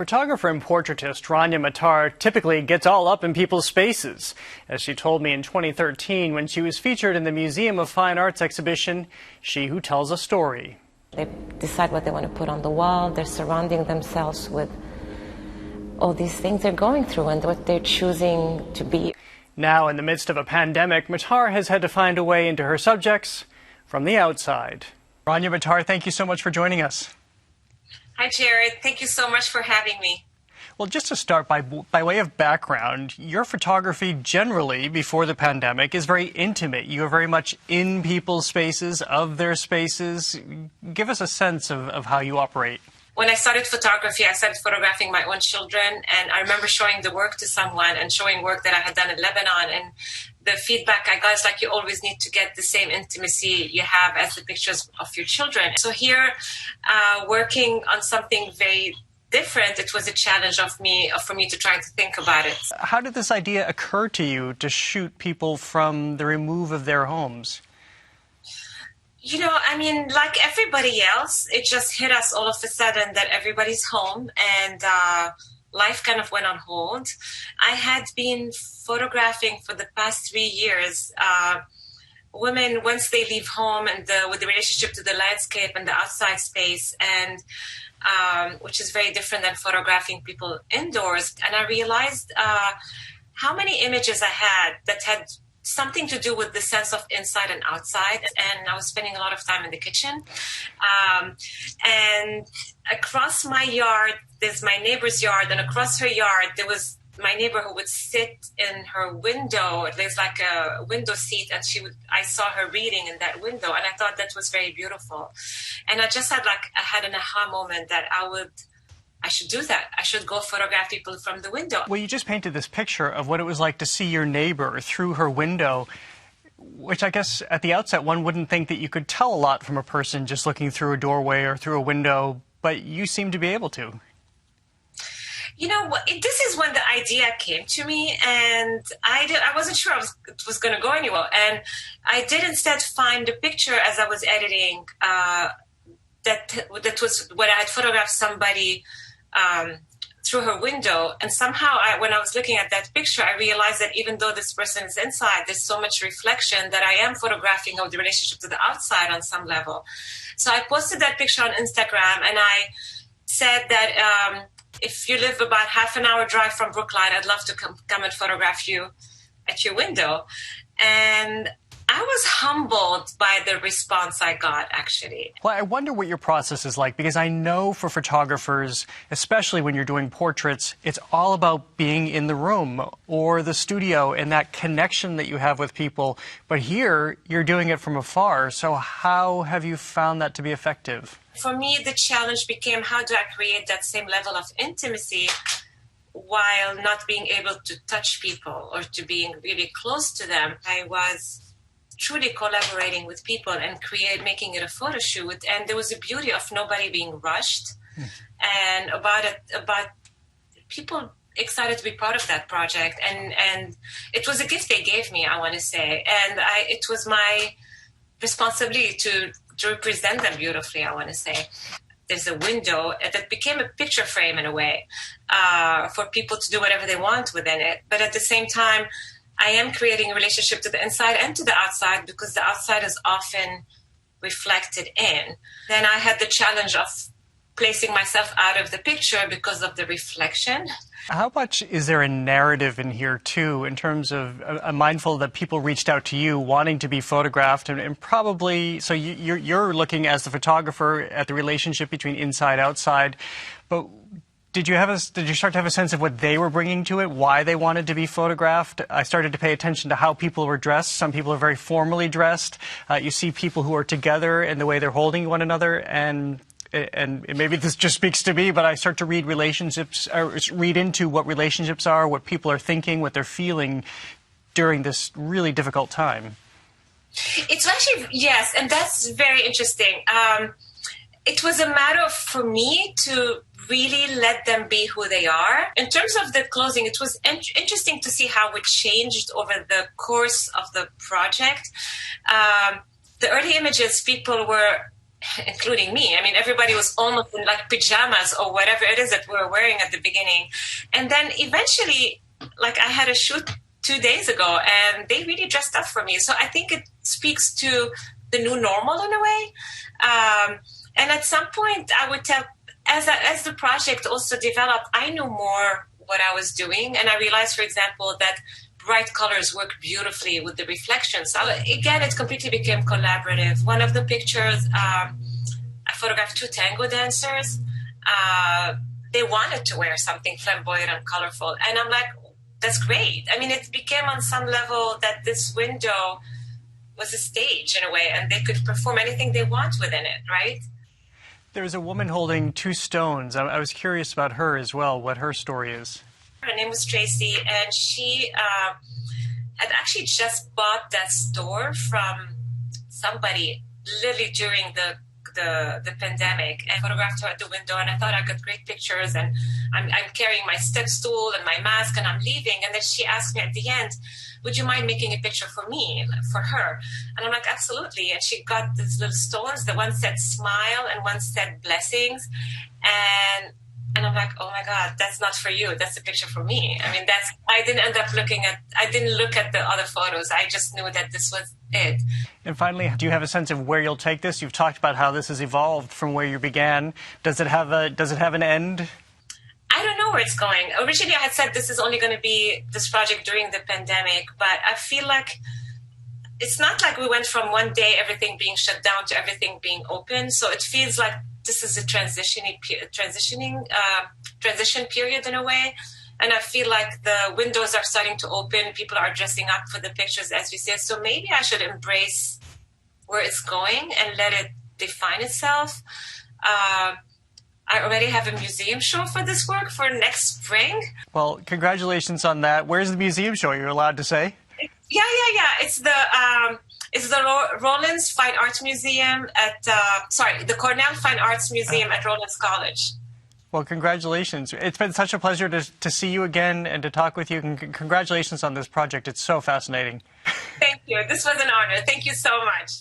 Photographer and portraitist Rania Matar typically gets all up in people's spaces. As she told me in 2013 when she was featured in the Museum of Fine Arts exhibition, She Who Tells a Story. They decide what they want to put on the wall. They're surrounding themselves with all these things they're going through and what they're choosing to be. Now, in the midst of a pandemic, Matar has had to find a way into her subjects from the outside. Rania Matar, thank you so much for joining us. Hi, Jared. Thank you so much for having me. Well, just to start, by way of background, your photography generally, before the pandemic, is very intimate. You are very much in people's spaces, of their spaces. Give us a sense of how you operate. When I started photography, I started photographing my own children, and I remember showing the work to someone and showing work that I had done in Lebanon, and the feedback I got is like, you always need to get the same intimacy you have as the pictures of your children. So here, working on something very different, it was a challenge for me to try to think about it. How did this idea occur to you to shoot people from the remove of their homes? You know, I mean, like everybody else, it just hit us all of a sudden that everybody's home and life kind of went on hold. I had been photographing for the past 3 years women once they leave home and with the relationship to the landscape and the outside space, and which is very different than photographing people indoors. And I realized how many images I had that had something to do with the sense of inside and outside. And I was spending a lot of time in the kitchen. And across my yard, there's my neighbor's yard, and across her yard, there was my neighbor who would sit in her window. There's like a window seat, and I saw her reading in that window, and I thought that was very beautiful. And I just had an aha moment that I should do that. I should go photograph people from the window. Well, you just painted this picture of what it was like to see your neighbor through her window, which I guess at the outset one wouldn't think that you could tell a lot from a person just looking through a doorway or through a window, but you seem to be able to. You know, this is when the idea came to me, and I wasn't sure it was going to go anywhere. And I did instead find a picture as I was editing that was when I had photographed somebody through her window. And somehow when I was looking at that picture, I realized that even though this person is inside, there's so much reflection that I am photographing of the relationship to the outside on some level. So I posted that picture on Instagram, and I said that if you live about half an hour drive from Brookline, I'd love to come and photograph you at your window. And I was humbled by the response I got, actually. Well, I wonder what your process is like, because I know for photographers, especially when you're doing portraits, it's all about being in the room or the studio and that connection that you have with people. But here, you're doing it from afar. So how have you found that to be effective? For me, the challenge became, how do I create that same level of intimacy while not being able to touch people or to being really close to them? I was truly collaborating with people and making it a photo shoot, and there was a beauty of nobody being rushed, and about people excited to be part of that project, and it was a gift they gave me, I want to say, and it was my responsibility to represent them beautifully, I want to say. There's a window that became a picture frame in a way for people to do whatever they want within it, but at the same time I am creating a relationship to the inside and to the outside, because the outside is often reflected in. Then I had the challenge of placing myself out of the picture because of the reflection. How much is there a narrative in here, too, in terms of mindful that people reached out to you wanting to be photographed, and probably, so you're looking as the photographer at the relationship between inside outside, but did you start to have a sense of what they were bringing to it, why they wanted to be photographed? I started to pay attention to how people were dressed. Some people are very formally dressed. You see people who are together and the way they're holding one another, and maybe this just speaks to me, but I start to read read into what relationships are, what people are thinking, what they're feeling during this really difficult time. It's actually, yes, and that's very interesting. It was a matter of, for me, to really let them be who they are. In terms of the clothing, it was interesting to see how it changed over the course of the project. The early images, people were including me. I mean, everybody was almost in like pajamas or whatever it is that we were wearing at the beginning. And then eventually, like I had a shoot 2 days ago and they really dressed up for me. So I think it speaks to the new normal in a way. And at some point I would tell, as the project also developed, I knew more what I was doing. And I realized, for example, that bright colors work beautifully with the reflections. So again, it completely became collaborative. One of the pictures, I photographed 2 tango dancers. They wanted to wear something flamboyant and colorful. And I'm like, that's great. I mean, it became on some level that this window was a stage in a way, and they could perform anything they want within it, right? There's a woman holding 2 stones. I was curious about her as well, what her story is. Her name was Tracy, and she had actually just bought that store from somebody literally during the pandemic, and photographed her at the window, and I thought I got great pictures, and I'm carrying my step stool and my mask, and I'm leaving, and then she asked me at the end, would you mind making a picture for me, for her? And I'm like, absolutely. And she got these little stones. The one said smile and one said blessings. And I'm like, oh my God, that's not for you. That's a picture for me. I mean, I didn't look at the other photos. I just knew that this was it. And finally, do you have a sense of where you'll take this? You've talked about how this has evolved from where you began. Does it have an end? I don't know where it's going. Originally, I had said this is only going to be this project during the pandemic, but I feel like it's not like we went from one day everything being shut down to everything being open. So it feels like this is a transition period in a way. And I feel like the windows are starting to open. People are dressing up for the pictures, as you said. So maybe I should embrace where it's going and let it define itself. I already have a museum show for this work for next spring. Well, congratulations on that. Where's the museum show? You're allowed to say? Yeah. It's the Rollins Fine Arts Museum at the Cornell Fine Arts Museum at Rollins College. Well, congratulations. It's been such a pleasure to see you again and to talk with you. Congratulations on this project. It's so fascinating. Thank you. This was an honor. Thank you so much.